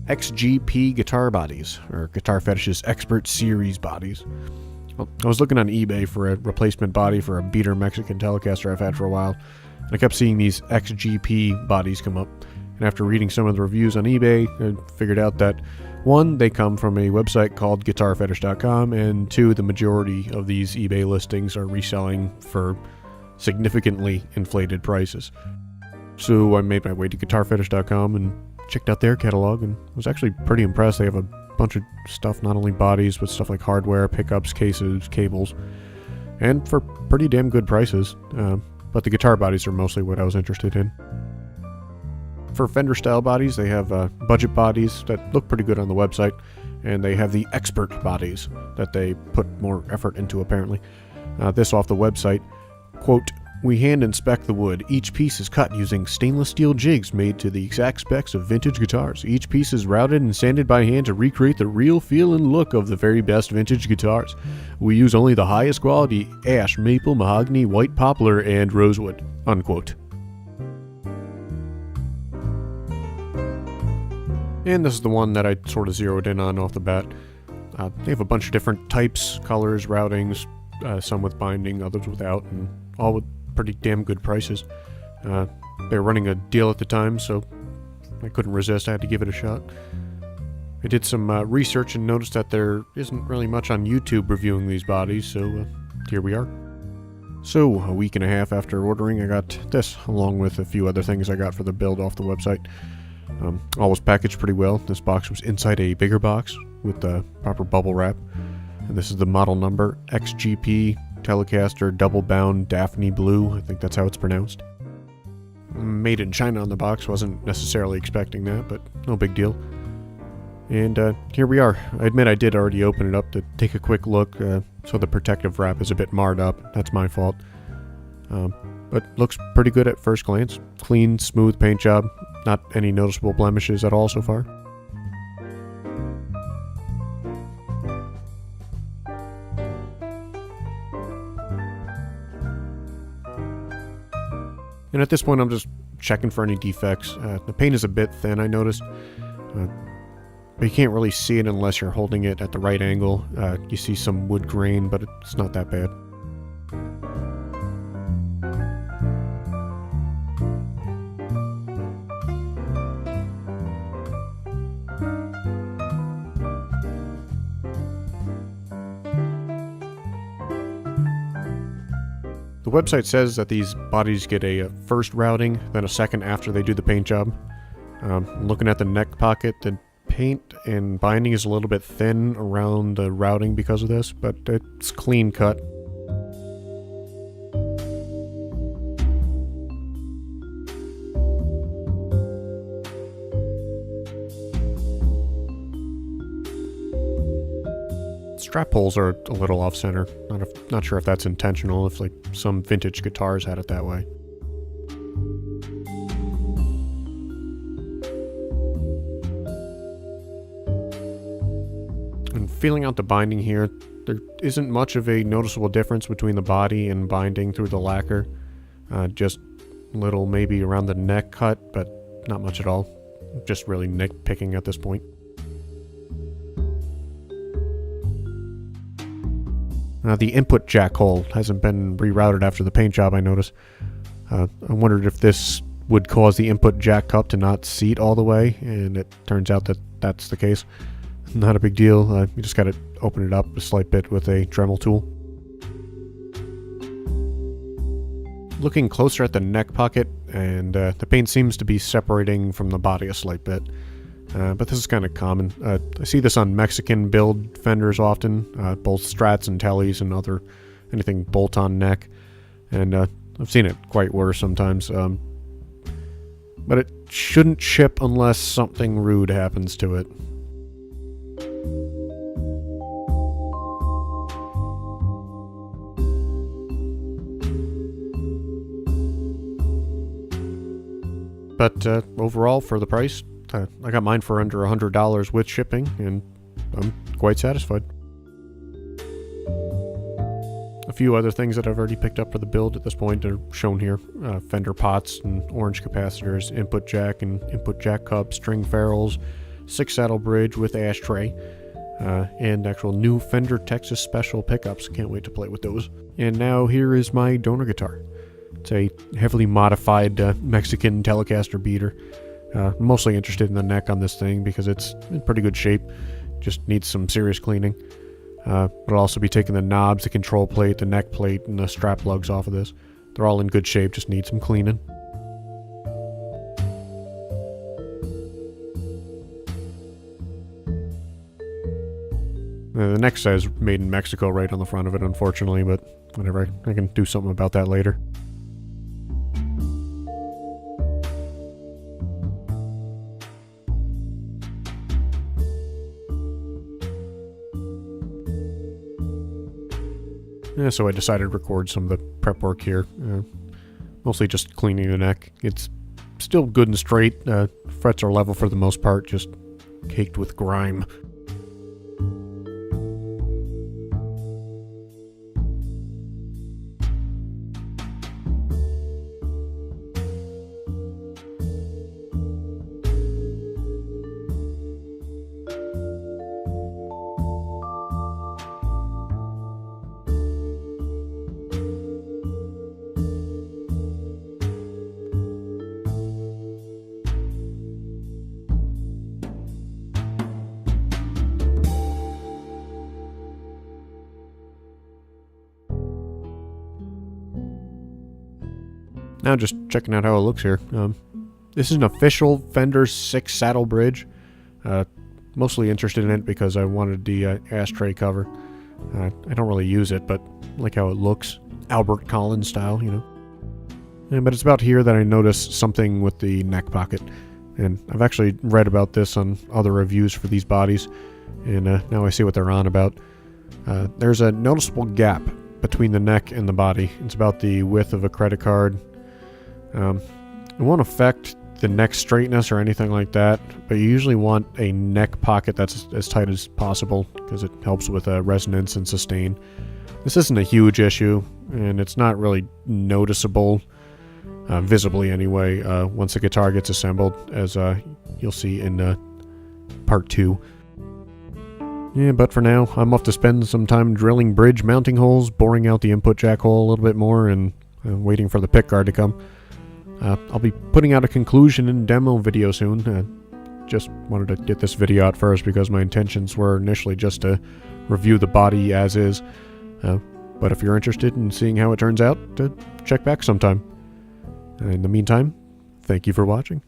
XGP guitar bodies, or Guitar Fetish's Expert Series bodies. Well, I was looking on eBay for a replacement body for a beater Mexican Telecaster I've had for a while, and I kept seeing these XGP bodies come up. And after reading some of the reviews on eBay, I figured out that 1, they come from a website called guitarfetish.com, and 2, the majority of these eBay listings are reselling for significantly inflated prices. So I made my way to guitarfetish.com and checked out their catalog and was actually pretty impressed. They have a bunch of stuff, not only bodies, but stuff like hardware, pickups, cases, cables, and for pretty damn good prices. But the guitar bodies are mostly what I was interested in. For Fender style bodies, they have budget bodies that look pretty good on the website, and they have the expert bodies that they put more effort into apparently. This off the website, quote, "We hand inspect the wood. Each piece is cut using stainless steel jigs made to the exact specs of vintage guitars. Each piece is routed and sanded by hand to recreate the real feel and look of the very best vintage guitars. We use only the highest quality ash, maple, mahogany, white poplar, and rosewood," unquote. And this is the one that I sort of zeroed in on off the bat. They have a bunch of different types, colors, routings, some with binding, others without, and all with pretty damn good prices. They were running a deal at the time, so I couldn't resist. I had to give it a shot. I did some research and noticed that there isn't really much on YouTube reviewing these bodies, so here we are. So, a week and a half after ordering, I got this, along with a few other things I got for the build off the website. All was packaged pretty well. This box was inside a bigger box with the proper bubble wrap. And this is the model number, XGP Telecaster Double Bound Daphne Blue. I think that's how it's pronounced. Made in China on the box. Wasn't necessarily expecting that, but no big deal. And here we are. I admit I did already open it up to take a quick look, so the protective wrap is a bit marred up. That's my fault. But looks pretty good at first glance. Clean, smooth paint job. Not any noticeable blemishes at all so far. And at this point, I'm just checking for any defects. The paint is a bit thin, I noticed. But you can't really see it unless you're holding it at the right angle. You see some wood grain, but it's not that bad. The website says that these bodies get a first routing, then a second after they do the paint job. Looking at the neck pocket, the paint and binding is a little bit thin around the routing because of this, but it's clean cut. Strap holes are a little off-center. Not sure if that's intentional, if like some vintage guitars had it that way. And feeling out the binding here, there isn't much of a noticeable difference between the body and binding through the lacquer. Just little maybe around the neck cut, but not much at all. Just really nitpicking at this point. The input jack hole hasn't been rerouted after the paint job, I noticed. I wondered if this would cause the input jack cup to not seat all the way, and it turns out that that's the case. Not a big deal. You just gotta open it up a slight bit with a Dremel tool. Looking closer at the neck pocket, and the paint seems to be separating from the body a slight bit. But this is kind of common. I see this on Mexican build Fenders often, both Strats and Teles and anything bolt-on neck. And I've seen it quite worse sometimes. But it shouldn't chip unless something rude happens to it. But overall, for the price, I got mine for under $100 with shipping, and I'm quite satisfied. A few other things that I've already picked up for the build at this point are shown here. Fender pots and orange capacitors, input jack and input jack cups, string ferrules, 6-saddle bridge with ashtray, and actual new Fender Texas Special pickups. Can't wait to play with those. And now here is my donor guitar. It's a heavily modified Mexican Telecaster beater. I'm mostly interested in the neck on this thing because it's in pretty good shape. Just needs some serious cleaning. But I'll also be taking the knobs, the control plate, the neck plate, and the strap lugs off of this. They're all in good shape, just need some cleaning. The neck says made in Mexico right on the front of it, unfortunately, but whatever, I can do something about that later. Yeah, so I decided to record some of the prep work here. Mostly just cleaning the neck. It's still good and straight. Frets are level for the most part, just caked with grime. Now just checking out how it looks here. This is an official Fender 6-saddle bridge. Mostly interested in it because I wanted the ashtray cover. I don't really use it, but I like how it looks. Albert Collins style, you know. But it's about here that I noticed something with the neck pocket. And I've actually read about this on other reviews for these bodies. And now I see what they're on about. There's a noticeable gap between the neck and the body. It's about the width of a credit card. It won't affect the neck straightness or anything like that, but you usually want a neck pocket that's as tight as possible because it helps with resonance and sustain. This isn't a huge issue, and it's not really noticeable, visibly anyway, once the guitar gets assembled, as you'll see in part 2. Yeah, but for now, I'm off to spend some time drilling bridge mounting holes, boring out the input jack hole a little bit more, and waiting for the pickguard to come. I'll be putting out a conclusion and demo video soon. Just wanted to get this video out first because my intentions were initially just to review the body as is. But if you're interested in seeing how it turns out, check back sometime. In the meantime, thank you for watching.